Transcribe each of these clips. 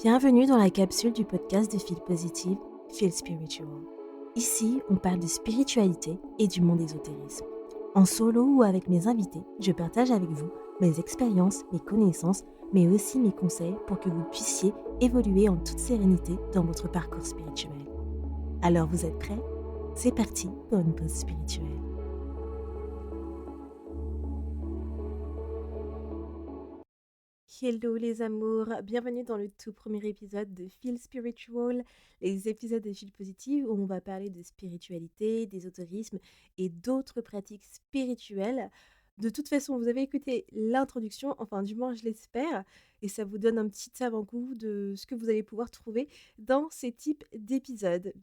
Bienvenue dans la capsule du podcast de Feel Positive, Feel Spiritual. Ici, on parle de spiritualité et du monde ésotérisme. En solo ou avec mes invités, je partage avec vous mes expériences, mes connaissances, mais aussi mes conseils pour que vous puissiez évoluer en toute sérénité dans votre parcours spirituel. Alors vous êtes prêts? C'est parti pour une pause spirituelle. Hello les amours, bienvenue dans le tout premier épisode de Feel Spiritual, les épisodes de Feel Positive où on va parler de spiritualité, d'ésotérisme et d'autres pratiques spirituelles. De toute façon, vous avez écouté l'introduction, enfin du moins je l'espère, et ça vous donne un petit avant-goût de ce que vous allez pouvoir trouver dans ces types d'épisodes.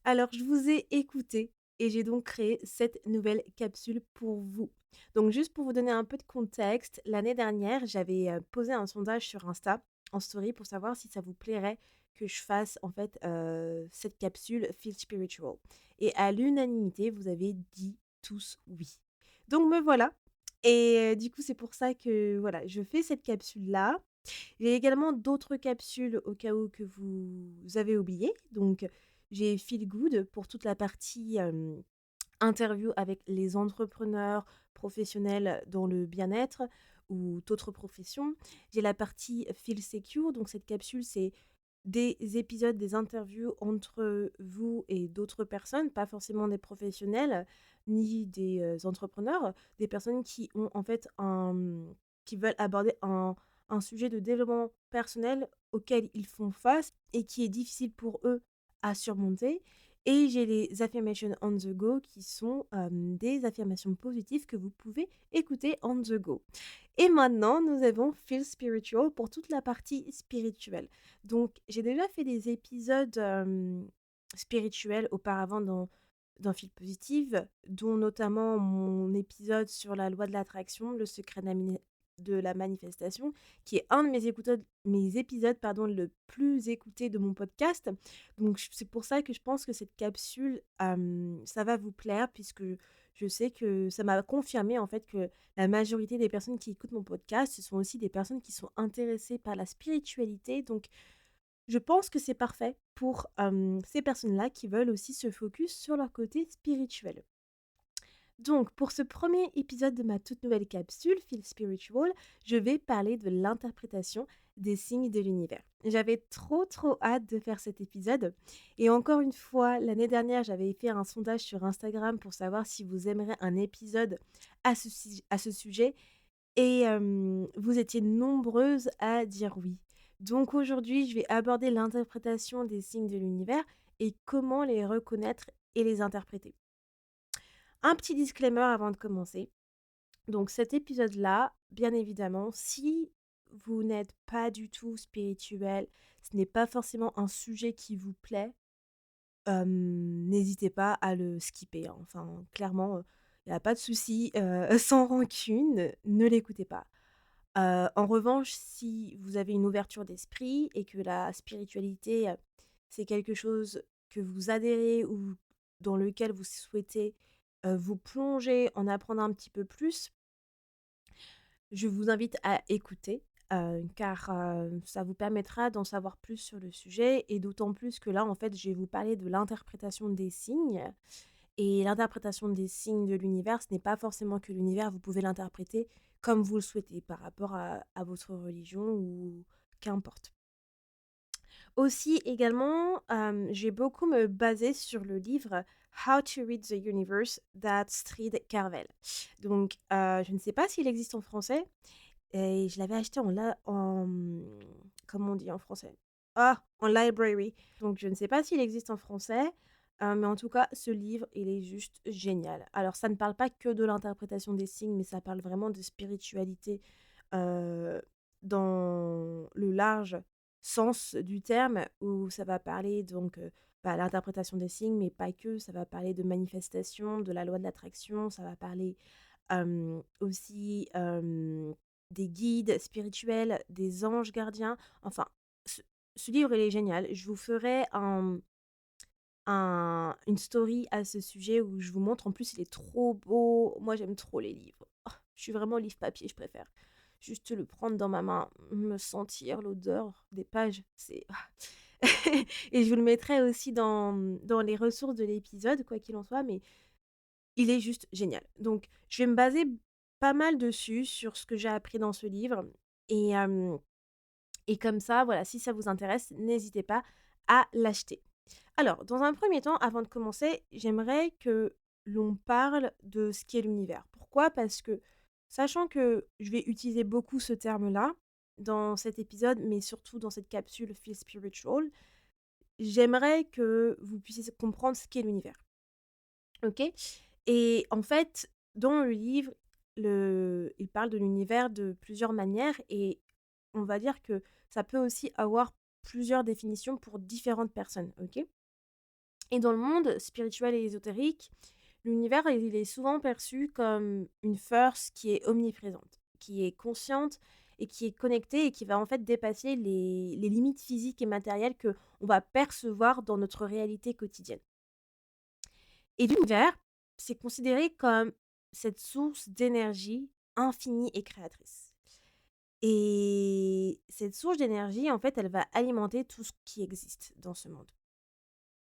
Alors, je vous ai écouté et j'ai donc créé cette nouvelle capsule pour vous. Donc juste pour vous donner un peu de contexte, l'année dernière, j'avais, posé un sondage sur Insta, en story, pour savoir si ça vous plairait que je fasse en fait, cette capsule Feel Spiritual et à l'unanimité, vous avez dit tous «oui». Donc me voilà et du coup, c'est pour ça que voilà, je fais cette capsule-là. J'ai également d'autres capsules au cas où que vous avez oublié. Donc j'ai Feel Good pour toute la partie, interview avec les entrepreneurs professionnels dans le bien-être ou d'autres professions. J'ai la partie Feel Secure, donc cette capsule, c'est des épisodes, des interviews entre vous et d'autres personnes, pas forcément des professionnels ni des entrepreneurs, des personnes qui ont en fait qui veulent aborder un sujet de développement personnel auquel ils font face et qui est difficile pour eux à surmonter. Et j'ai les affirmations on the go qui sont des affirmations positives que vous pouvez écouter on the go. Et maintenant, nous avons Feel Spiritual pour toute la partie spirituelle. Donc, j'ai déjà fait des épisodes spirituels auparavant dans Feel Positive, dont notamment mon épisode sur la loi de l'attraction, le secret de la manifestation, qui est un de mes épisodes pardon, le plus écouté de mon podcast. Donc, c'est pour ça que je pense que cette capsule, ça va vous plaire, puisque je sais que ça m'a confirmé en fait que la majorité des personnes qui écoutent mon podcast, ce sont aussi des personnes qui sont intéressées par la spiritualité. Donc, je pense que c'est parfait pour ces personnes-là qui veulent aussi se focus sur leur côté spirituel. Donc, pour ce premier épisode de ma toute nouvelle capsule, Feel Spiritual, je vais parler de l'interprétation des signes de l'univers. J'avais trop hâte de faire cet épisode. Et encore une fois, l'année dernière, j'avais fait un sondage sur Instagram pour savoir si vous aimeriez un épisode à ce sujet. Et vous étiez nombreuses à dire oui. Donc aujourd'hui, je vais aborder l'interprétation des signes de l'univers et comment les reconnaître et les interpréter. Un petit disclaimer avant de commencer. Donc cet épisode-là, bien évidemment, si vous n'êtes pas du tout spirituel, ce n'est pas forcément un sujet qui vous plaît, n'hésitez pas à le skipper, hein. Enfin, clairement, il y a pas de souci, sans rancune, ne l'écoutez pas. En revanche, si vous avez une ouverture d'esprit et que la spiritualité, c'est quelque chose que vous adhérez ou dans lequel vous souhaitez, vous plonger, en apprendre un petit peu plus, je vous invite à écouter, car, ça vous permettra d'en savoir plus sur le sujet et d'autant plus que là, en fait, je vais vous parler de l'interprétation des signes et l'interprétation des signes de l'univers, ce n'est pas forcément que l'univers, vous pouvez l'interpréter comme vous le souhaitez par rapport à votre religion ou qu'importe. Aussi, également, j'ai beaucoup me basé sur le livre How to Read the Universe d'Astrid Carvel. Donc, je ne sais pas s'il existe en français et je l'avais acheté comment on dit en français? Ah! En library. Donc je ne sais pas s'il existe en français, mais en tout cas, ce livre, il est juste génial. Alors ça ne parle pas que de l'interprétation des signes, mais ça parle vraiment de spiritualité, heu, dans le large sens du terme, où ça va parler donc, l'interprétation des signes, mais pas que. Ça va parler de manifestation, de la loi de l'attraction, ça va parler, aussi, des guides spirituels, des anges gardiens. Enfin, ce ce livre, il est génial. Je vous ferai une story à ce sujet où je vous montre. En plus, il est trop beau. Moi, j'aime trop les livres. Oh, je suis vraiment livre papier, je préfère. juste le prendre dans ma main, me sentir l'odeur des pages, c'est et je vous le mettrai aussi dans les ressources de l'épisode, quoi qu'il en soit, mais il est juste génial. Donc je vais me baser pas mal dessus, sur ce que j'ai appris dans ce livre et hem et comme ça, voilà, si ça vous intéresse, n'hésitez pas à l'acheter. Alors, dans un premier temps, avant de commencer, j'aimerais que l'on parle de ce qu'est l'univers. Pourquoi? Parce que, sachant que je vais utiliser beaucoup ce terme-là dans cet épisode, mais surtout dans cette capsule Feel Spiritual, j'aimerais que vous puissiez comprendre ce qu'est l'univers. OK? Et en fait, dans le livre, il parle de l'univers de plusieurs manières et on va dire que ça peut aussi avoir plusieurs définitions pour différentes personnes, OK? Et dans le monde spirituel et ésotérique, l'univers, il est souvent perçu comme une force qui est omniprésente, qui est consciente et qui est connectée et qui va en fait dépasser les limites physiques et matérielles que on va percevoir dans notre réalité quotidienne. Et l'univers, c'est considéré comme cette source d'énergie infinie et créatrice. Et cette source d'énergie, en fait, elle va alimenter tout ce qui existe dans ce monde.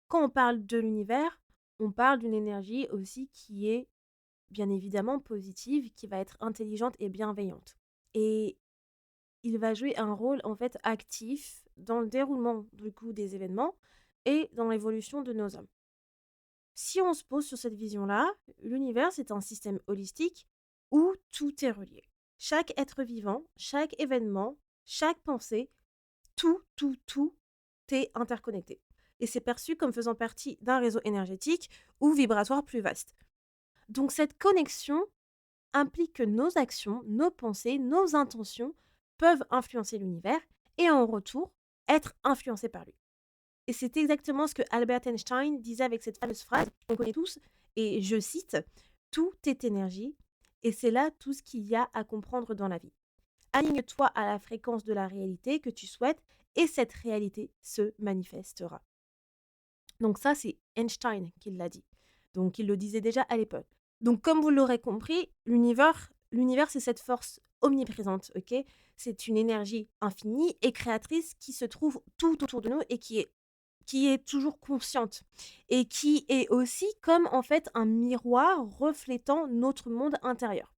Quand on parle de l'univers, on parle d'une énergie aussi qui est bien évidemment positive, qui va être intelligente et bienveillante. Et il va jouer un rôle en fait actif dans le déroulement du coup des événements et dans l'évolution de nos âmes. Si on se pose sur cette vision-là, l'univers c'est un système holistique où tout est relié. Chaque être vivant, chaque événement, chaque pensée, tout est interconnecté. Et c'est perçu comme faisant partie d'un réseau énergétique ou vibratoire plus vaste. Donc cette connexion implique que nos actions, nos pensées, nos intentions peuvent influencer l'univers et en retour être influencés par lui. Et c'est exactement ce que Albert Einstein disait avec cette fameuse phrase qu'on connaît tous, et je cite: «Tout est énergie, et c'est là tout ce qu'il y a à comprendre dans la vie. Aligne-toi à la fréquence de la réalité que tu souhaites, et cette réalité se manifestera.» Donc ça, c'est Einstein qui l'a dit. Donc il le disait déjà à l'époque. Donc comme vous l'aurez compris, l'univers c'est cette force omniprésente, OK? C'est une énergie infinie et créatrice qui se trouve tout autour de nous et qui est toujours consciente et qui est aussi comme en fait un miroir reflétant notre monde intérieur.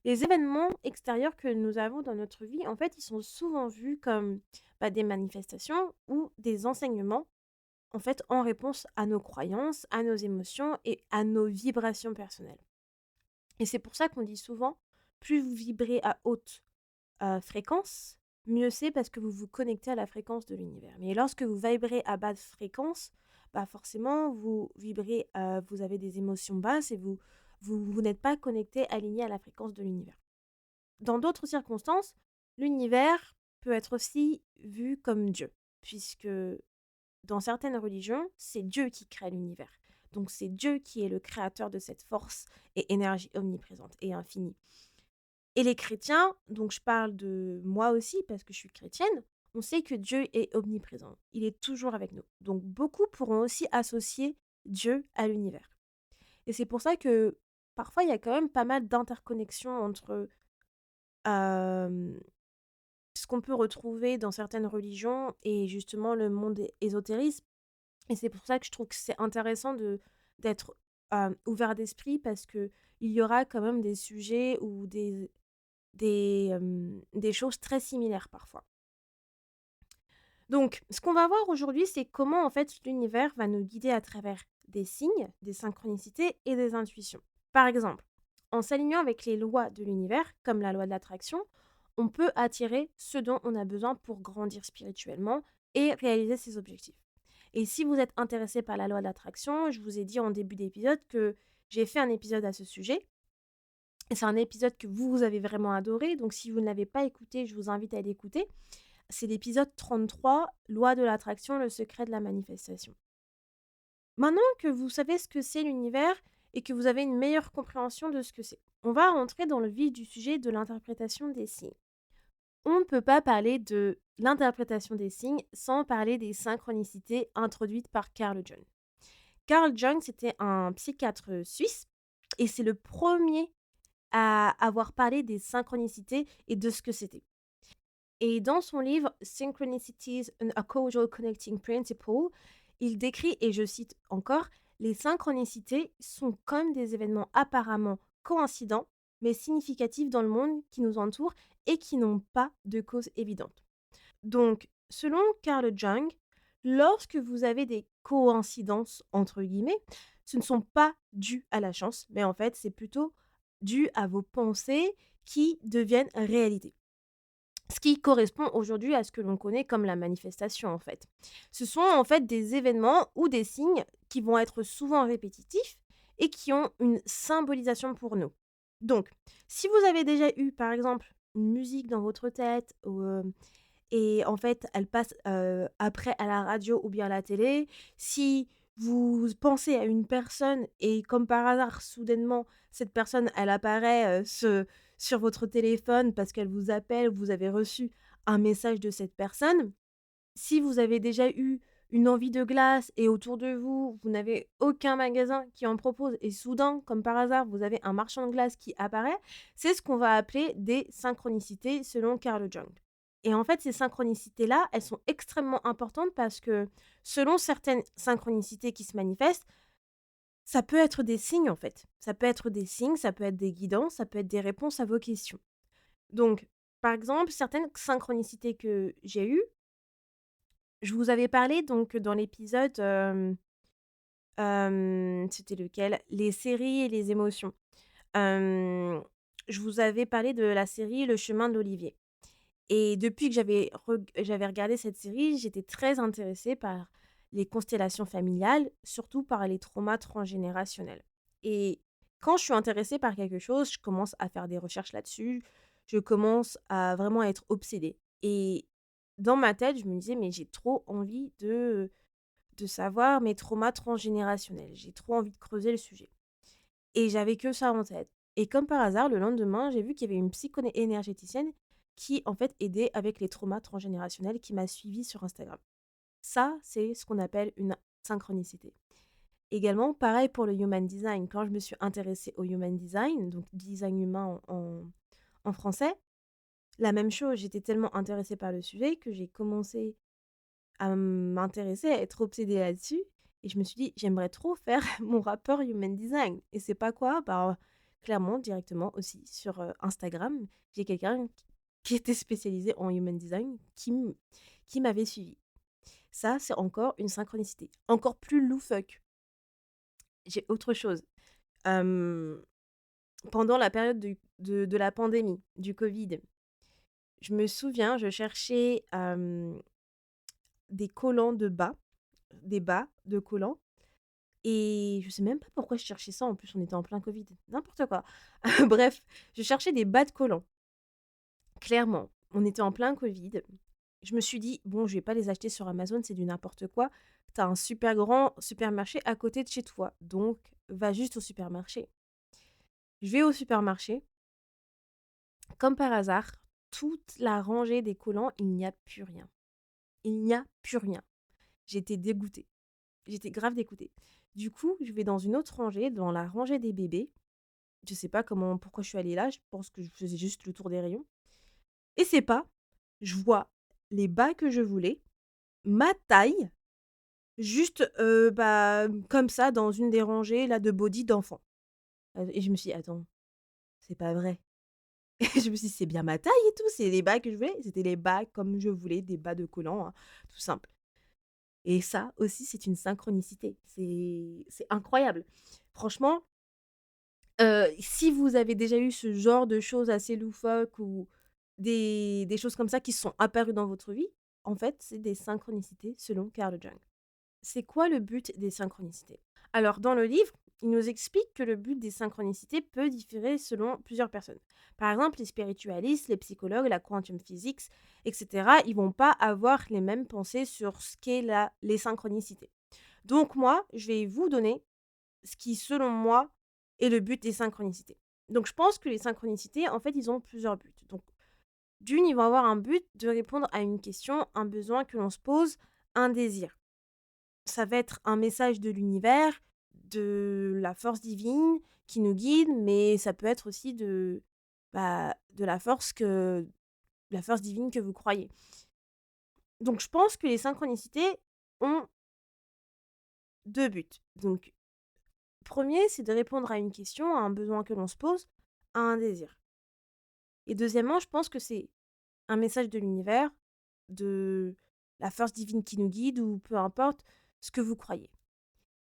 Les événements extérieurs que nous avons dans notre vie, en fait, ils sont souvent vus comme des manifestations ou des enseignements, en fait, en réponse à nos croyances, à nos émotions et à nos vibrations personnelles. Et c'est pour ça qu'on dit souvent, plus vous vibrez à haute fréquence, mieux c'est parce que vous vous connectez à la fréquence de l'univers. Mais lorsque vous vibrez à basse fréquence, forcément, vous vibrez, vous avez des émotions basses et vous n'êtes pas connecté, aligné à la fréquence de l'univers. Dans d'autres circonstances, l'univers peut être aussi vu comme Dieu, puisque dans certaines religions, c'est Dieu qui crée l'univers. Donc c'est Dieu qui est le créateur de cette force et énergie omniprésente et infinie. Et les chrétiens, donc je parle de moi aussi parce que je suis chrétienne, on sait que Dieu est omniprésent. Il est toujours avec nous. Donc beaucoup pourront aussi associer Dieu à l'univers. Et c'est pour ça que parfois il y a quand même pas mal d'interconnexions entre ce qu'on peut retrouver dans certaines religions et justement le monde ésotérisme. Et c'est pour ça que je trouve que c'est intéressant d'être ouvert d'esprit parce que il y aura quand même des sujets ou des choses très similaires parfois. Donc, ce qu'on va voir aujourd'hui, c'est comment en fait l'univers va nous guider à travers des signes, des synchronicités et des intuitions. Par exemple, en s'alignant avec les lois de l'univers, comme la loi de l'attraction, on peut attirer ce dont on a besoin pour grandir spirituellement et réaliser ses objectifs. Et si vous êtes intéressé par la loi de l'attraction, je vous ai dit en début d'épisode que j'ai fait un épisode à ce sujet. Et c'est un épisode que vous avez vraiment adoré, donc si vous ne l'avez pas écouté, je vous invite à l'écouter. C'est l'épisode 33, Loi de l'attraction, le secret de la manifestation. Maintenant que vous savez ce que c'est l'univers et que vous avez une meilleure compréhension de ce que c'est, on va rentrer dans le vif du sujet de l'interprétation des signes. On ne peut pas parler de l'interprétation des signes sans parler des synchronicités introduites par Carl Jung. Carl Jung, c'était un psychiatre suisse et c'est le premier à avoir parlé des synchronicités et de ce que c'était. Et dans son livre Synchronicities and a Causal Connecting Principle, il décrit, et je cite encore, les synchronicités sont comme des événements apparemment coïncidents, mais significatifs dans le monde qui nous entoure et qui n'ont pas de cause évidente. Donc, selon Carl Jung, lorsque vous avez des coïncidences, entre guillemets, ce ne sont pas dues à la chance, mais en fait, c'est plutôt dû à vos pensées qui deviennent réalité. Ce qui correspond aujourd'hui à ce que l'on connaît comme la manifestation, en fait. Ce sont en fait des événements ou des signes qui vont être souvent répétitifs et qui ont une symbolisation pour nous. Donc, si vous avez déjà eu, par exemple, une musique dans votre tête et en fait, elle passe, après à la radio ou bien à la télé. Si vous pensez à une personne et comme par hasard, soudainement, cette personne, elle apparaît, sur votre téléphone parce qu'elle vous appelle, vous avez reçu un message de cette personne. Si vous avez déjà eu une envie de glace et autour de vous, vous n'avez aucun magasin qui en propose et soudain, comme par hasard, vous avez un marchand de glace qui apparaît, c'est ce qu'on va appeler des synchronicités selon Carl Jung. Et en fait, ces synchronicités-là, elles sont extrêmement importantes parce que selon certaines synchronicités qui se manifestent, ça peut être des signes en fait. Ça peut être des signes, ça peut être des guidances, ça peut être des réponses à vos questions. Donc, par exemple, certaines synchronicités que j'ai eues, je vous avais parlé donc dans l'épisode, c'était lequel? Les séries et les émotions. Hem, je vous avais parlé de la série Le Chemin d'Olivier et depuis que j'avais regardé cette série, j'étais très intéressée par les constellations familiales, surtout par les traumas transgénérationnels et quand je suis intéressée par quelque chose, je commence à faire des recherches là-dessus, je commence à vraiment être obsédée et dans ma tête, je me disais: «Mais j'ai trop envie de savoir mes traumas transgénérationnels. J'ai trop envie de creuser le sujet» et j'avais que ça en tête et comme par hasard, le lendemain, j'ai vu qu'il y avait une psycho-énergéticienne qui, en fait, aidait avec les traumas transgénérationnels qui m'a suivie sur Instagram. Ça, c'est ce qu'on appelle une synchronicité. Également, pareil pour le human design. Quand je me suis intéressée au human design, donc design humain en français, la même chose. J'étais tellement intéressée par le sujet que j'ai commencé à m'intéresser, à être obsédée là-dessus et je me suis dit: «J'aimerais trop faire mon rapport human design» et c'est pas quoi? Bah, clairement, directement aussi sur, Instagram, j'ai quelqu'un qui était spécialisé en human design qui m'avait suivie. Ça, c'est encore une synchronicité. Encore plus loufoque, j'ai autre chose. Hem, pendant la période de la pandémie, du covid, je me souviens, je cherchais, des collants de bas, des bas de collants. Et je sais même pas pourquoi je cherchais ça, en plus on était en plein covid, n'importe quoi. Bref, je cherchais des bas de collants. Clairement, on était en plein covid. Je me suis dit: «Bon, je vais pas les acheter sur Amazon, c'est du n'importe quoi. Tu as un super grand supermarché à côté de chez toi, donc va juste au supermarché». Je vais au supermarché, comme par hasard, toute la rangée des collants, il n'y a plus rien. Il n'y a plus rien. J'étais dégoûtée. J'étais grave dégoûtée. Du coup, je vais dans une autre rangée, dans la rangée des bébés. Je sais pas pourquoi je suis allée là, je pense que je faisais juste le tour des rayons et c'est pas, je vois les bas que je voulais, ma taille, juste, bah, comme ça dans une des rangées là de body d'enfants. Et je me suis dit: «Attends, c'est pas vrai». Et je me suis dit: «C'est bien ma taille et tout, c'est les bas que je voulais». C'était les bas comme je voulais, des bas de collant, hein, tout simple et ça aussi, c'est une synchronicité. C'est incroyable. Franchement, si vous avez déjà eu ce genre de choses assez loufoques ou des choses comme ça qui sont apparues dans votre vie, en fait, c'est des synchronicités selon Carl Jung. C'est quoi le but des synchronicités? Alors dans le livre, il nous explique que le but des synchronicités peut différer selon plusieurs personnes. Par exemple, les spiritualistes, les psychologues, la quantum physics, etc., ils vont pas avoir les mêmes pensées sur ce qu'est les synchronicités. Donc moi, je vais vous donner ce qui, selon moi, est le but des synchronicités. Donc je pense que les synchronicités, en fait, ils ont plusieurs buts. Donc d'une, ils vont avoir un but de répondre à une question, un besoin que l'on se pose, un désir. Ça va être un message de l'univers, de la force divine qui nous guide, mais ça peut être aussi de la force divine que vous croyez. Donc je pense que les synchronicités ont 2 buts. Donc premier, c'est de répondre à une question, à un besoin que l'on se pose, à un désir. Et deuxièmement, je pense que c'est un message de l'univers, de la force divine qui nous guide ou peu importe ce que vous croyez.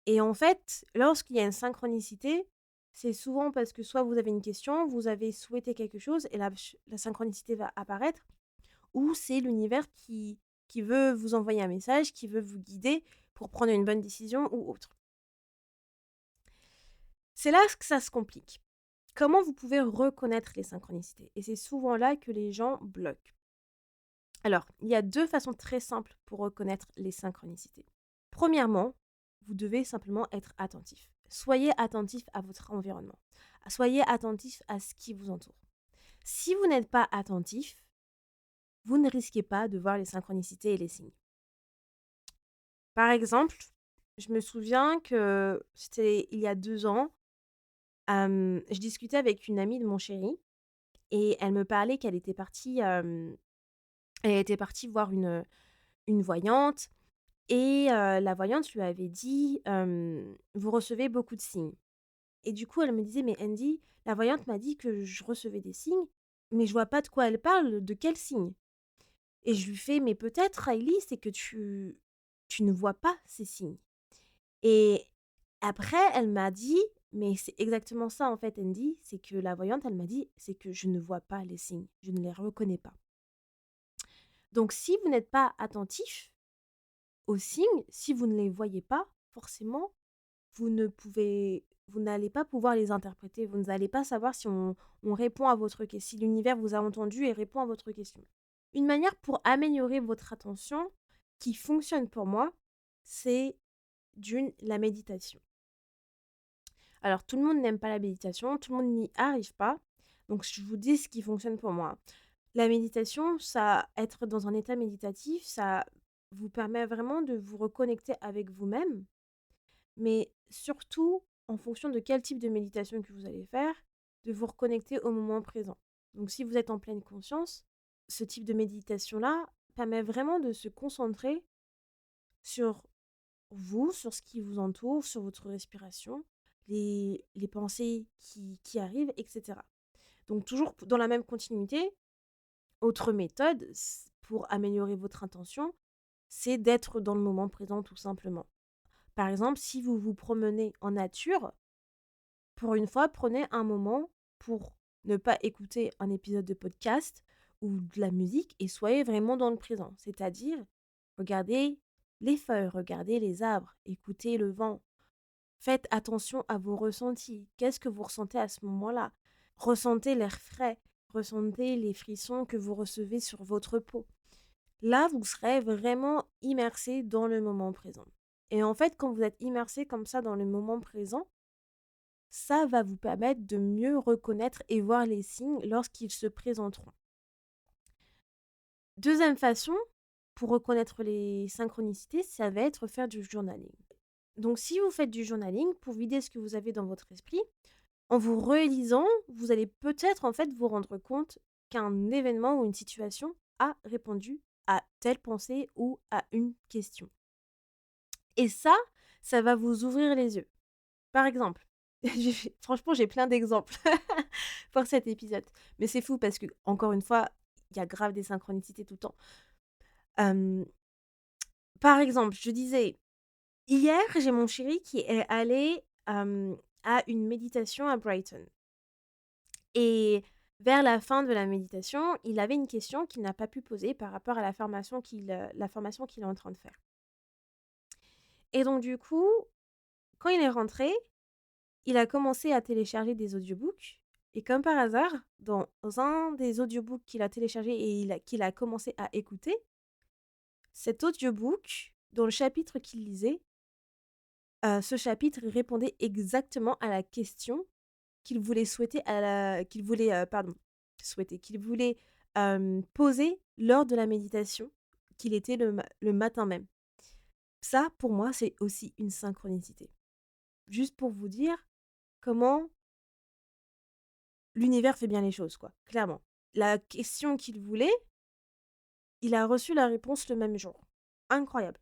Et en fait, lorsqu'il y a une synchronicité, c'est souvent parce que soit vous avez une question, vous avez souhaité quelque chose et la synchronicité va apparaître, ou c'est l'univers qui veut vous envoyer un message, qui veut vous guider pour prendre une bonne décision ou autre. C'est là que ça se complique. Comment vous pouvez reconnaître les synchronicités? Et c'est souvent là que les gens bloquent. Alors, il y a 2 façons très simples pour reconnaître les synchronicités. Premièrement, vous devez simplement être attentif. Soyez attentif à votre environnement. Soyez attentif à ce qui vous entoure. Si vous n'êtes pas attentif, vous ne risquez pas de voir les synchronicités et les signes. Par exemple, je me souviens que c'était il y a 2 ans, je discutais avec une amie de mon chéri et elle me parlait qu'elle était partie, elle était partie voir une voyante et la voyante lui avait dit, «Vous recevez beaucoup de signes». Et du coup, elle me disait: «Mais Andy, la voyante m'a dit que je recevais des signes, mais je vois pas de quoi elle parle, de quels signes?» Et je lui fais: «Mais peut-être Riley, c'est que tu ne vois pas ces signes». Et après, elle m'a dit: «Mais c'est exactement ça en fait Andy, c'est que la voyante, elle m'a dit, c'est que je ne vois pas les signes, je ne les reconnais pas». Donc si vous n'êtes pas attentif aux signes, si vous ne les voyez pas, forcément, vous n'allez pas pouvoir les interpréter. Vous n'allez pas savoir si on répond à votre question, si l'univers vous a entendu et répond à votre question. Une manière pour améliorer votre attention qui fonctionne pour moi, c'est la méditation. Alors, tout le monde n'aime pas la méditation, tout le monde n'y arrive pas. Donc, je vous dis ce qui fonctionne pour moi. La méditation, être dans un état méditatif, ça vous permet vraiment de vous reconnecter avec vous-même, mais surtout, en fonction de quel type de méditation que vous allez faire, de vous reconnecter au moment présent. Donc si vous êtes en pleine conscience, ce type de méditation-là permet vraiment de se concentrer sur vous, sur ce qui vous entoure, sur votre respiration, les pensées qui arrivent, etc. Donc toujours dans la même continuité, autre méthode pour améliorer votre intention, c'est d'être dans le moment présent tout simplement. Par exemple, si vous vous promenez en nature, pour une fois, prenez un moment pour ne pas écouter un épisode de podcast ou de la musique et soyez vraiment dans le présent. C'est-à-dire, regardez les feuilles, regardez les arbres, écoutez le vent. Faites attention à vos ressentis. Qu'est-ce que vous ressentez à ce moment-là? Ressentez l'air frais, ressentez les frissons que vous recevez sur votre peau. Là, vous serez vraiment immersé dans le moment présent. Et en fait, quand vous êtes immersé comme ça dans le moment présent, ça va vous permettre de mieux reconnaître et voir les signes lorsqu'ils se présenteront. Deuxième façon, pour reconnaître les synchronicités, ça va être faire du journaling. Donc si vous faites du journaling, pour vider ce que vous avez dans votre esprit, en vous relisant, vous allez peut-être en fait vous rendre compte qu'un événement ou une situation a répondu à telle pensée ou à une question. Et ça va vous ouvrir les yeux. Par exemple, franchement, j'ai plein d'exemples pour cet épisode. Mais c'est fou parce que, encore une fois, il y a grave des synchronicités tout le temps. Hem, Par exemple, je disais, hier, j'ai mon chéri qui est allé à une méditation à Brighton. Et vers la fin de la méditation, il avait une question qu'il n'a pas pu poser par rapport à la formation qu'il est en train de faire. Et donc, du coup, quand il est rentré, il a commencé à télécharger des audiobooks et comme par hasard, dans un des audiobooks qu'il a téléchargé et qu'il a commencé à écouter, cet audiobook, dans le chapitre qu'il lisait, ce chapitre répondait exactement à la question qu'il voulait souhaiter à la qu'il voulait, pardon, souhaiter, qu'il voulait, poser lors de la méditation qu'il était le matin même. Ça, pour moi, c'est aussi une synchronicité. Juste pour vous dire comment l'univers fait bien les choses, quoi, clairement. La question qu'il voulait, il a reçu la réponse le même jour. Incroyable.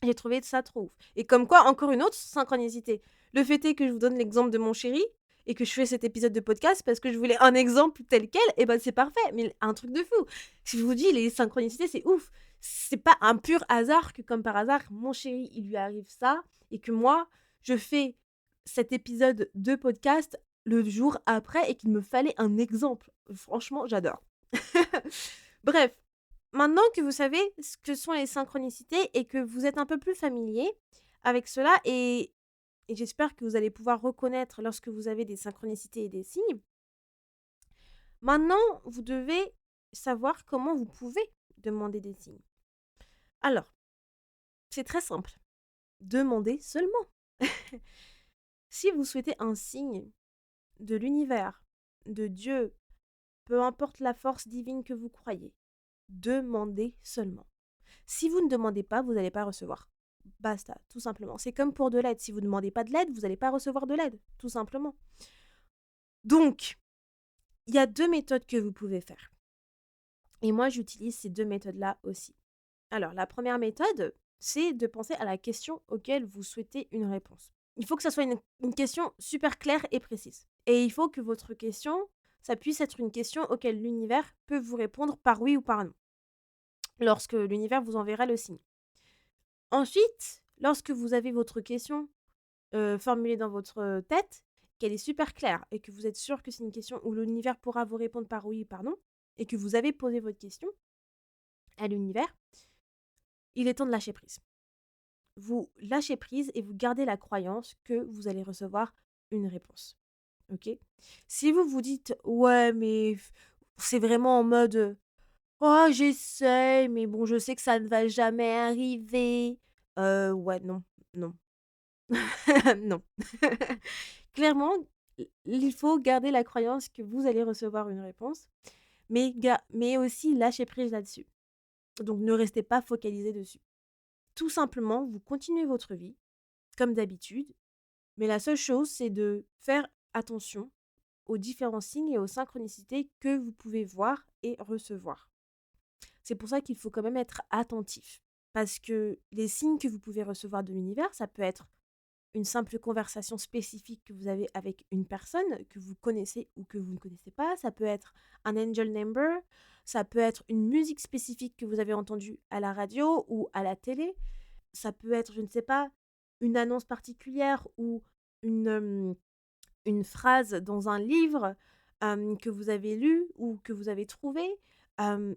J'ai trouvé ça trop ouf. Et comme quoi, encore une autre synchronicité. Le fait est que je vous donne l'exemple de mon chéri et que je fais cet épisode de podcast parce que je voulais un exemple tel quel, et ben c'est parfait. Mais un truc de fou. Si je vous dis, les synchronicités, c'est ouf. C'est pas un pur hasard que, comme par hasard, mon chéri, il lui arrive ça et que moi, je fais cet épisode de podcast le jour après et qu'il me fallait un exemple. Franchement, j'adore. Bref, maintenant que vous savez ce que sont les synchronicités et que vous êtes un peu plus familier avec cela, et j'espère que vous allez pouvoir reconnaître lorsque vous avez des synchronicités et des signes, maintenant vous devez savoir comment vous pouvez demander des signes. Alors, c'est très simple. Demandez seulement. Si vous souhaitez un signe de l'univers, de Dieu, peu importe la force divine que vous croyez, demandez seulement. Si vous ne demandez pas, vous n'allez pas recevoir. Basta, tout simplement. C'est comme pour de l'aide. Si vous ne demandez pas de l'aide, vous n'allez pas recevoir de l'aide, tout simplement. Donc, il y a 2 méthodes que vous pouvez faire. Et moi, j'utilise ces 2 méthodes-là aussi. Alors, la première méthode, c'est de penser à la question auquel vous souhaitez une réponse. Il faut que ça soit une question super claire et précise. Et il faut que votre question, ça puisse être une question auquel l'univers peut vous répondre par oui ou par non, lorsque l'univers vous enverra le signe. Ensuite, lorsque vous avez votre question formulée dans votre tête, qu'elle est super claire et que vous êtes sûr que c'est une question où l'univers pourra vous répondre par oui ou par non, et que vous avez posé votre question à l'univers, il est temps de lâcher prise. Vous lâchez prise et vous gardez la croyance que vous allez recevoir une réponse. Ok? Si vous vous dites, ouais, mais c'est vraiment en mode, oh, j'essaie, mais bon, je sais que ça ne va jamais arriver. Ouais, non, non. Non. Clairement, il faut garder la croyance que vous allez recevoir une réponse, mais aussi lâcher prise là-dessus. Donc ne restez pas focalisé dessus. Tout simplement, vous continuez votre vie, comme d'habitude, mais la seule chose, c'est de faire attention aux différents signes et aux synchronicités que vous pouvez voir et recevoir. C'est pour ça qu'il faut quand même être attentif, parce que les signes que vous pouvez recevoir de l'univers, ça peut être une simple conversation spécifique que vous avez avec une personne que vous connaissez ou que vous ne connaissez pas. Ça peut être un angel number, ça peut être une musique spécifique que vous avez entendue à la radio ou à la télé. Ça peut être, je ne sais pas, une annonce particulière ou une phrase dans un livre que vous avez lu ou que vous avez trouvé. Euh,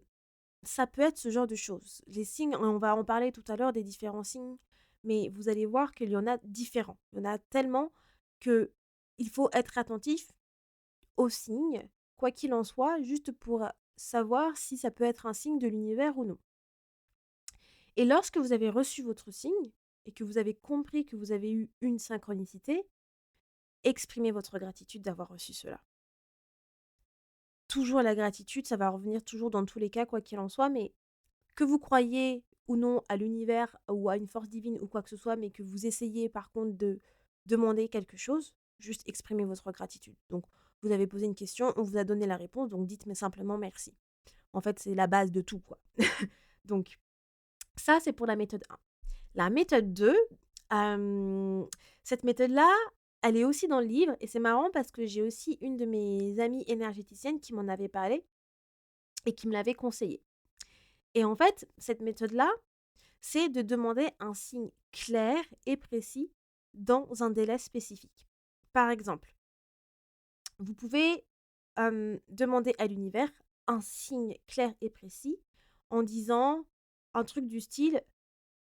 Ça peut être ce genre de choses. Les signes, on va en parler tout à l'heure des différents signes, mais vous allez voir qu'il y en a différents. Il y en a tellement que il faut être attentif aux signes, quoi qu'il en soit, juste pour savoir si ça peut être un signe de l'univers ou non. Et lorsque vous avez reçu votre signe et que vous avez compris que vous avez eu une synchronicité, exprimez votre gratitude d'avoir reçu cela. Toujours la gratitude, ça va revenir toujours dans tous les cas, quoi qu'il en soit, mais que vous croyez ou non à l'univers ou à une force divine ou quoi que ce soit, mais que vous essayez par contre de demander quelque chose, juste exprimez votre gratitude. Donc, vous avez posé une question, on vous a donné la réponse, donc dites mais simplement merci. En fait, c'est la base de tout, quoi. Donc, ça, c'est pour la méthode 1. La méthode 2, cette méthode-là, elle est aussi dans le livre et c'est marrant parce que j'ai aussi une de mes amies énergéticiennes qui m'en avait parlé et qui me l'avait conseillé. Et en fait, cette méthode-là, c'est de demander un signe clair et précis dans un délai spécifique. Par exemple, vous pouvez demander à l'univers un signe clair et précis en disant un truc du style: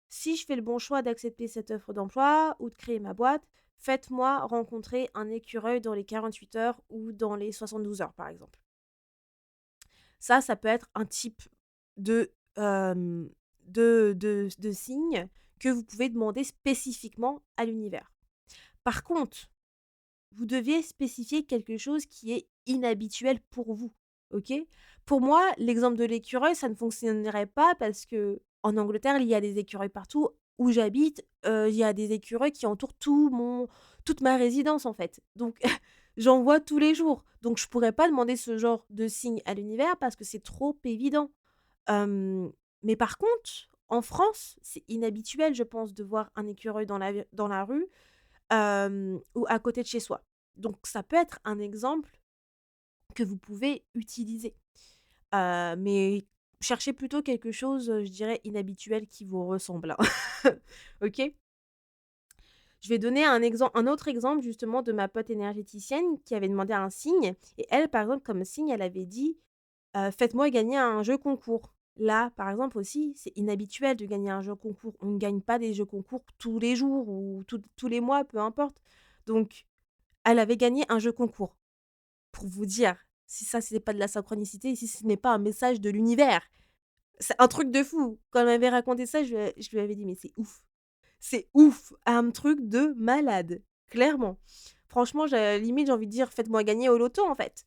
si je fais le bon choix d'accepter cette offre d'emploi ou de créer ma boîte, faites-moi rencontrer un écureuil dans les 48 heures ou dans les 72 heures, par exemple. Ça peut être un type de, de signe que vous pouvez demander spécifiquement à l'univers. Par contre, vous deviez spécifier quelque chose qui est inhabituel pour vous, ok? Pour moi, l'exemple de l'écureuil, ça ne fonctionnerait pas parce que en Angleterre, il y a des écureuils partout. où j'habite, il y a des écureuils qui entourent toute ma résidence, en fait. Donc j'en vois tous les jours. Donc je pourrais pas demander ce genre de signe à l'univers parce que c'est trop évident. Hem, mais par contre, en France, c'est inhabituel, je pense, de voir un écureuil dans la rue, ou à côté de chez soi. Donc ça peut être un exemple que vous pouvez utiliser. Mais cherchez plutôt quelque chose, je dirais inhabituel qui vous ressemble, hein. OK? Je vais donner un autre exemple justement de ma pote énergéticienne qui avait demandé un signe et elle, par exemple, comme signe, elle avait dit, «Faites-moi gagner un jeu concours». Là, par exemple aussi, c'est inhabituel de gagner un jeu concours. On ne gagne pas des jeux concours tous les jours ou tous les mois, peu importe. Donc elle avait gagné un jeu concours. Pour vous dire, si ça, ce n'est pas de la synchronicité, si ce n'est pas un message de l'univers. C'est un truc de fou. Quand elle m'avait raconté ça, je lui avais dit: «Mais c'est ouf. C'est ouf, un truc de malade, clairement». Franchement, limite, j'ai envie de dire: «Faites-moi gagner au loto, en fait».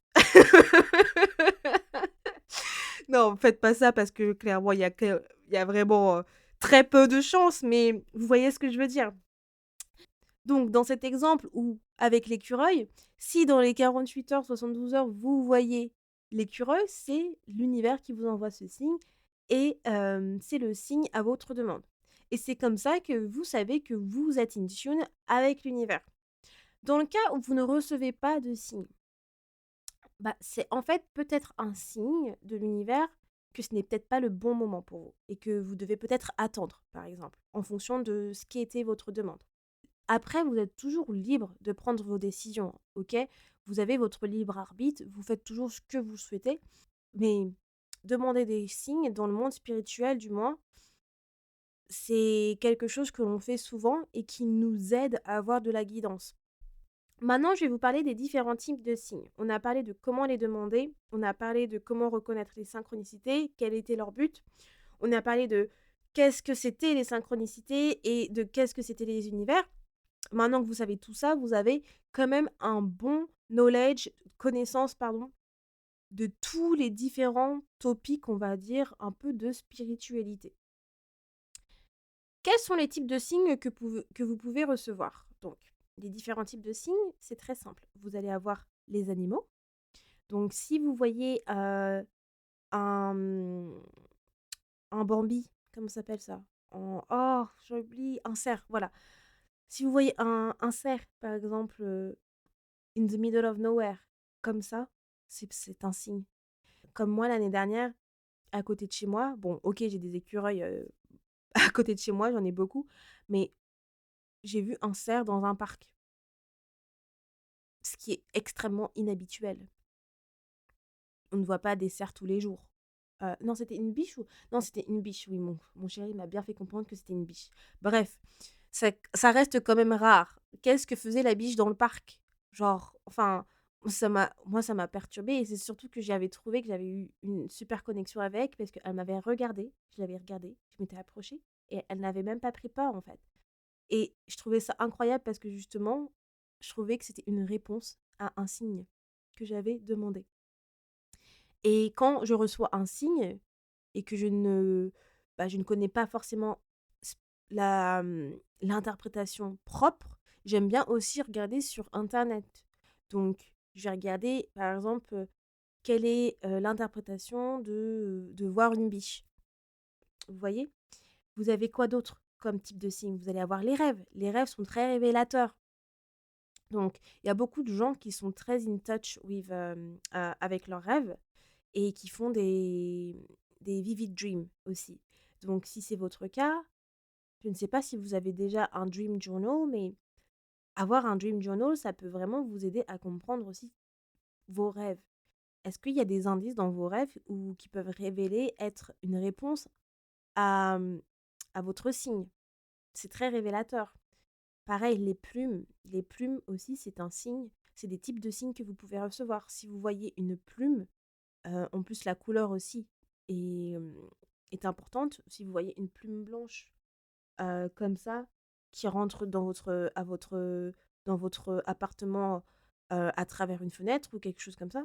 Non, faites pas ça parce que clairement, il y a vraiment, très peu de chances, mais vous voyez ce que je veux dire? Donc dans cet exemple où avec l'écureuil, si dans les 48 heures, 72 heures, vous voyez l'écureuil, c'est l'univers qui vous envoie ce signe et c'est le signe à votre demande. Et c'est comme ça que vous savez que vous êtes in tune avec l'univers. Dans le cas où vous ne recevez pas de signe, bah, c'est en fait peut-être un signe de l'univers que ce n'est peut-être pas le bon moment pour vous et que vous devez peut-être attendre, par exemple, en fonction de ce qui était votre demande. Après, vous êtes toujours libre de prendre vos décisions, OK? Vous avez votre libre arbitre, vous faites toujours ce que vous souhaitez, mais demander des signes dans le monde spirituel, du moins, c'est quelque chose que l'on fait souvent et qui nous aide à avoir de la guidance. Maintenant, je vais vous parler des différents types de signes. On a parlé de comment les demander, on a parlé de comment reconnaître les synchronicités, quel était leur but, on a parlé de qu'est-ce que c'était les synchronicités et de qu'est-ce que c'était les univers. Maintenant que vous savez tout ça, vous avez quand même un bon connaissance, pardon, de tous les différents topics, on va dire, un peu de spiritualité. Quels sont les types de signes que vous pouvez recevoir? Donc, les différents types de signes, c'est très simple. Vous allez avoir les animaux. Donc, si vous voyez un, un Bambi, comment ça s'appelle ça? Oh, j'oublie, un cerf, voilà. Si vous voyez un cerf, par exemple, in the middle of nowhere, comme ça, c'est un signe. Comme moi, l'année dernière, à côté de chez moi, bon, OK, j'ai des écureuils, à côté de chez moi, j'en ai beaucoup, mais j'ai vu un cerf dans un parc, ce qui est extrêmement inhabituel. On ne voit pas des cerfs tous les jours. Non, c'était une biche ou non, c'était une biche, oui, mon chéri m'a bien fait comprendre que c'était une biche. Bref, ça reste quand même rare. Qu'est-ce que faisait la biche dans le parc? Genre, enfin, ça m'a perturbée et c'est surtout que j'avais trouvé que j'avais eu une super connexion avec parce qu'elle m'avait regardée, je l'avais regardée, je m'étais approchée et elle n'avait même pas pris peur, en fait. Et je trouvais ça incroyable parce que justement, je trouvais que c'était une réponse à un signe que j'avais demandé. Et quand je reçois un signe et que je ne connais pas forcément l'interprétation propre, j'aime bien aussi regarder sur internet. Donc, je vais regarder, par exemple, quelle est l'interprétation de voir une biche. Vous voyez? Vous avez quoi d'autre comme type de signe? Vous allez avoir les rêves. Les rêves sont très révélateurs. Donc, il y a beaucoup de gens qui sont très in touch avec leurs rêves et qui font des vivid dreams aussi. Donc, si c'est votre cas, je ne sais pas si vous avez déjà un dream journal, mais avoir un dream journal, ça peut vraiment vous aider à comprendre aussi vos rêves. Est-ce qu'il y a des indices dans vos rêves ou qui peuvent révéler être une réponse à, à votre signe? C'est très révélateur. Pareil, les plumes aussi, c'est un signe, c'est des types de signes que vous pouvez recevoir. Si vous voyez une plume, en plus la couleur aussi est, est importante. Si vous voyez une plume blanche, comme ça, qui rentre dans votre appartement, à travers une fenêtre ou quelque chose comme ça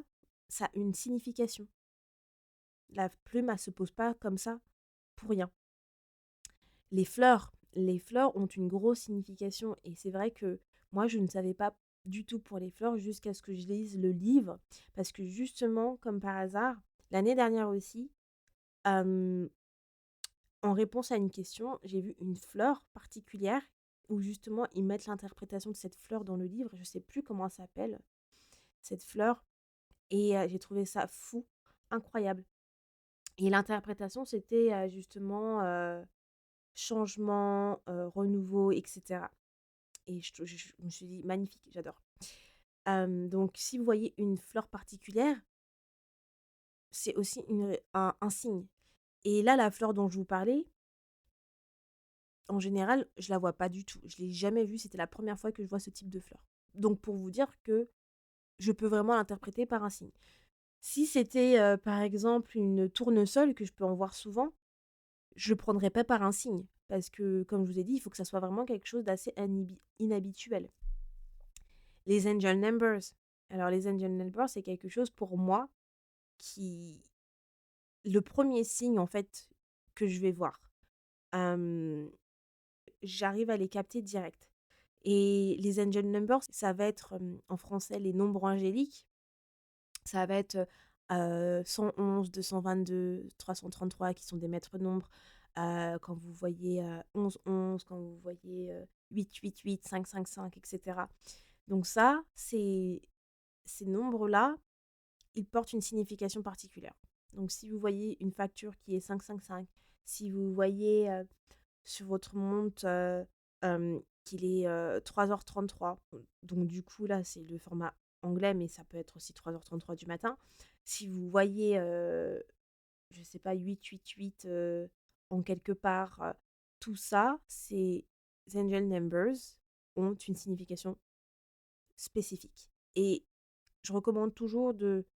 a une signification. La plume, elle se pose pas comme ça pour rien. Les fleurs, les fleurs ont une grosse signification et c'est vrai que moi, je ne savais pas du tout pour les fleurs jusqu'à ce que je lise le livre parce que justement, comme par hasard, l'année dernière aussi, hem, en réponse à une question, j'ai vu une fleur particulière où justement ils mettent l'interprétation de cette fleur dans le livre. Je sais plus comment elle s'appelle, cette fleur, et j'ai trouvé ça fou, incroyable. Et l'interprétation, c'était justement changement, renouveau, etc. Et je me suis dit, magnifique, j'adore. Donc, si vous voyez une fleur particulière, c'est aussi un signe. Et là, la fleur dont je vous parlais, en général, je la vois pas du tout. Je l'ai jamais vue. C'était la première fois que je vois ce type de fleur. Donc, pour vous dire que je peux vraiment l'interpréter par un signe. Si c'était, par exemple, une tournesol, que je peux en voir souvent, je le prendrais pas par un signe. Parce que, comme je vous ai dit, il faut que ça soit vraiment quelque chose d'assez inhabituel. Les angel numbers. Alors, les angel numbers, c'est quelque chose pour moi qui. Le premier signe, en fait, que je vais voir. Euh, J'arrive à les capter direct. Et les angel numbers, ça va être en français les nombres angéliques. Ça va être 111, 222, 333 qui sont des maîtres nombres. Quand vous voyez 11, 11, quand vous voyez 8, 8, 8, 5, 5, 5, etc. Donc ça, ces nombres-là, ils portent une signification particulière. Donc si vous voyez une facture qui est 555, si vous voyez sur votre montre qu'il est 3h33. Donc du coup, là, c'est le format anglais, mais ça peut être aussi 3h33 du matin. Si vous voyez, je sais pas, 888 en quelque part, tout ça, ces angel numbers ont une signification spécifique. Et je recommande toujours de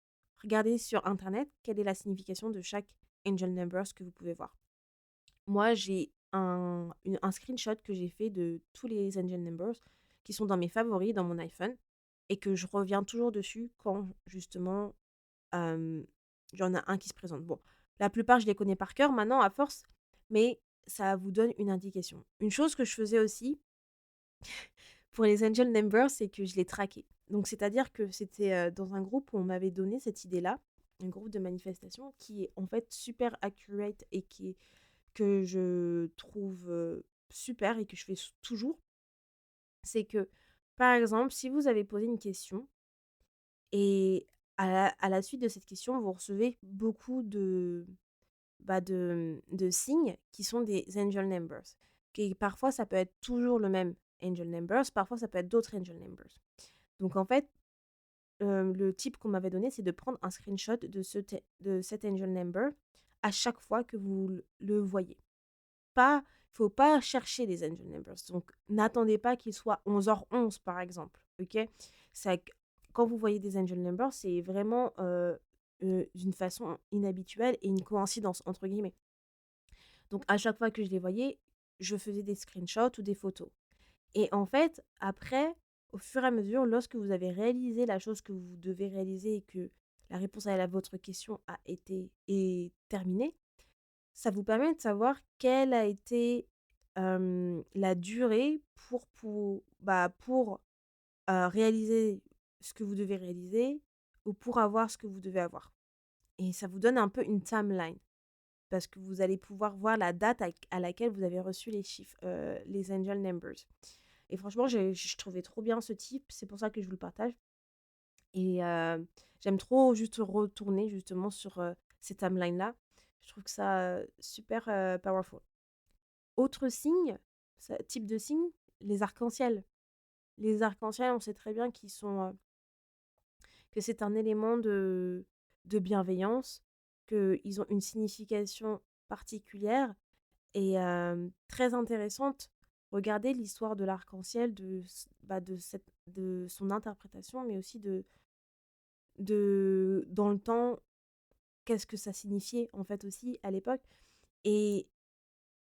regarder sur Internet quelle est la signification de chaque angel numbers que vous pouvez voir. Moi, j'ai un screenshot que j'ai fait de tous les angel numbers qui sont dans mes favoris dans mon iPhone et que je reviens toujours dessus quand justement euh, il y en a un qui se présente. Bon, la plupart, je les connais par cœur maintenant à force, mais ça vous donne une indication. Une chose que je faisais aussi pour les angel numbers, c'est que je les traquais. Donc, c'est-à-dire que c'était dans un groupe où on m'avait donné cette idée-là, un groupe de manifestation qui est en fait super accurate et que je trouve super et que je fais toujours, c'est que, par exemple, si vous avez posé une question et à la suite de cette question, vous recevez beaucoup de signes qui sont des angel numbers. Et parfois, ça peut être toujours le même angel numbers, parfois, ça peut être d'autres angel numbers. Donc, en fait, le type qu'on m'avait donné, c'est de prendre un screenshot de cet angel number à chaque fois que vous le voyez. Faut pas chercher les angel numbers. Donc, n'attendez pas qu'il soit 11h11, par exemple. Ok. Ça, quand vous voyez des angel numbers, c'est vraiment d'une façon inhabituelle et une coïncidence, entre guillemets. Donc, à chaque fois que je les voyais, je faisais des screenshots ou des photos. Et en fait, après, au fur et à mesure, lorsque vous avez réalisé la chose que vous devez réaliser et que la réponse à votre question a été terminée, ça vous permet de savoir quelle a été la durée pour réaliser ce que vous devez réaliser ou pour avoir ce que vous devez avoir. Et ça vous donne un peu une timeline parce que vous allez pouvoir voir la date à laquelle vous avez reçu les chiffres, les angel numbers. Et franchement, je trouvais trop bien ce type, c'est pour ça que je vous le partage. Et j'aime trop juste retourner justement sur ces timelines-là. Je trouve que ça super powerful. Autre signe, type de signe, les arcs-en-ciel. Les arcs-en-ciel, on sait très bien que c'est un élément de bienveillance, qu'ils ont une signification particulière et très intéressante. Regardez l'histoire de l'arc-en-ciel, de son interprétation, mais aussi dans le temps, qu'est-ce que ça signifiait en fait aussi à l'époque. Et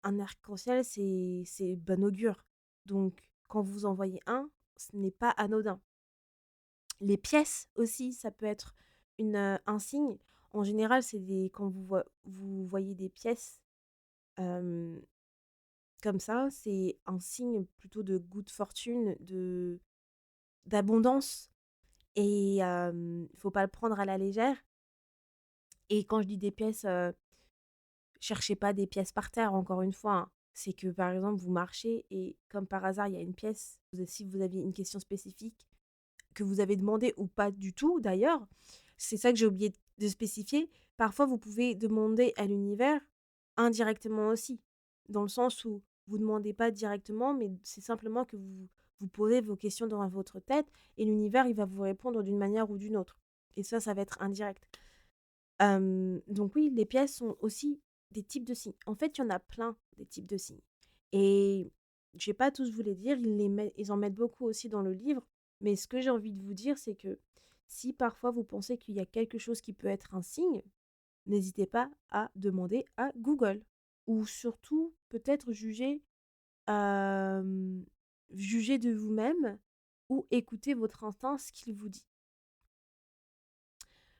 un arc-en-ciel, c'est bon augure. Donc, quand vous en voyez un, ce n'est pas anodin. Les pièces aussi, ça peut être un signe. En général, c'est quand vous voyez des pièces, euh, comme ça, c'est un signe plutôt de good fortune, d'abondance et il faut pas le prendre à la légère et quand je dis des pièces, cherchez pas des pièces par terre encore une fois, hein. C'est que, par exemple, vous marchez et comme par hasard, il y a une pièce, si vous aviez une question spécifique que vous avez demandé ou pas du tout d'ailleurs, c'est ça que j'ai oublié de spécifier. Parfois, vous pouvez demander à l'univers indirectement aussi, dans le sens où vous demandez pas directement, mais c'est simplement que vous posez vos questions dans votre tête et l'univers, il va vous répondre d'une manière ou d'une autre. Et ça va être indirect. Donc oui, les pièces sont aussi des types de signes. En fait, il y en a plein des types de signes et je vais pas tous vous les dire, ils en mettent beaucoup aussi dans le livre, mais ce que j'ai envie de vous dire, c'est que si parfois vous pensez qu'il y a quelque chose qui peut être un signe, n'hésitez pas à demander à Google ou surtout peut-être hem, juger de vous-même ou écouter votre instinct, ce qu'il vous dit.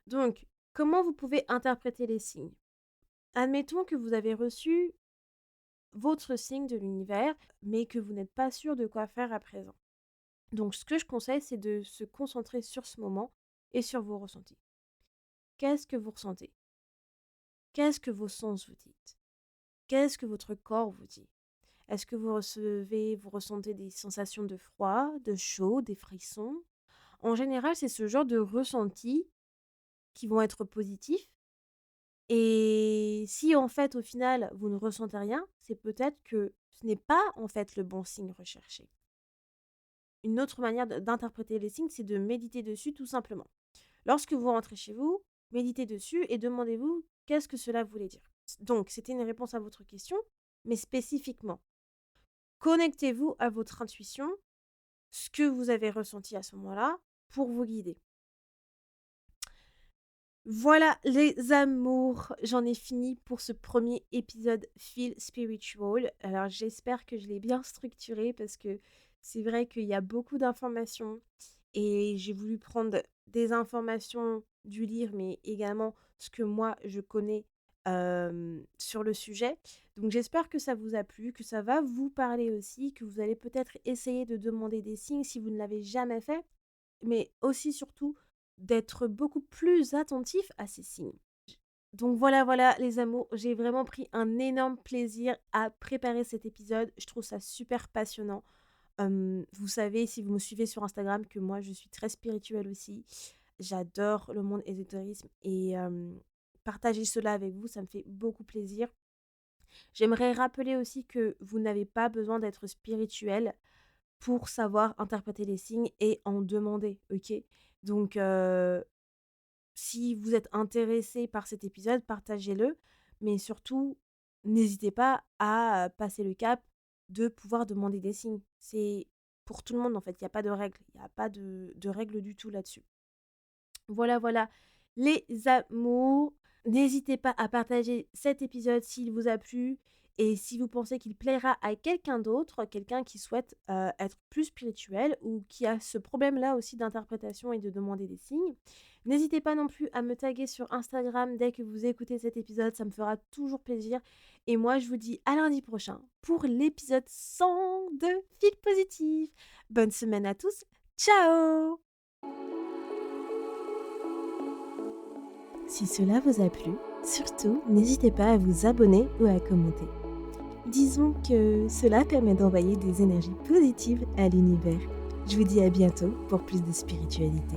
Donc, comment vous pouvez interpréter les signes? Admettons que vous avez reçu votre signe de l'univers, mais que vous n'êtes pas sûr de quoi faire à présent. Donc, ce que je conseille, c'est de se concentrer sur ce moment et sur vos ressentis. Qu'est-ce que vous ressentez? Qu'est-ce que vos sens vous disent? Qu'est-ce que votre corps vous dit? Est-ce que vous ressentez des sensations de froid, de chaud, des frissons? En général, c'est ce genre de ressentis qui vont être positifs. Et si en fait, au final, vous ne ressentez rien, c'est peut-être que ce n'est pas en fait le bon signe recherché. Une autre manière d'interpréter les signes, c'est de méditer dessus tout simplement. Lorsque vous rentrez chez vous, méditez dessus et demandez-vous qu'est-ce que cela voulait dire. Donc, c'était une réponse à votre question, mais spécifiquement, connectez-vous à votre intuition, ce que vous avez ressenti à ce moment-là, pour vous guider. Voilà les amours, j'en ai fini pour ce premier épisode Feel Spiritual. Alors j'espère que je l'ai bien structuré parce que c'est vrai qu'il y a beaucoup d'informations et j'ai voulu prendre des informations du livre mais également ce que moi je connais sur le sujet. Donc j'espère que ça vous a plu, que ça va vous parler aussi, que vous allez peut-être essayer de demander des signes si vous ne l'avez jamais fait, mais aussi surtout d'être beaucoup plus attentif à ces signes. Donc voilà, voilà les amours, j'ai vraiment pris un énorme plaisir à préparer cet épisode. Je trouve ça super passionnant. Vous savez, si vous me suivez sur Instagram, que moi je suis très spirituelle aussi. J'adore le monde ésotérisme et partager cela avec vous, ça me fait beaucoup plaisir. J'aimerais rappeler aussi que vous n'avez pas besoin d'être spirituel pour savoir interpréter les signes et en demander, ok? Donc, si vous êtes intéressé par cet épisode, partagez-le, mais surtout, n'hésitez pas à passer le cap de pouvoir demander des signes. C'est pour tout le monde en fait, il y a pas de règle, il y a pas de règle du tout là-dessus. Voilà, voilà, les amours. N'hésitez pas à partager cet épisode s'il vous a plu et si vous pensez qu'il plaira à quelqu'un d'autre, quelqu'un qui souhaite être plus spirituel ou qui a ce problème-là aussi d'interprétation et de demander des signes. N'hésitez pas non plus à me taguer sur Instagram dès que vous écoutez cet épisode, ça me fera toujours plaisir. Et moi, je vous dis à lundi prochain pour l'épisode 100 de Fil Positif. Bonne semaine à tous, ciao! Si cela vous a plu, surtout n'hésitez pas à vous abonner ou à commenter. Disons que cela permet d'envoyer des énergies positives à l'univers. Je vous dis à bientôt pour plus de spiritualité.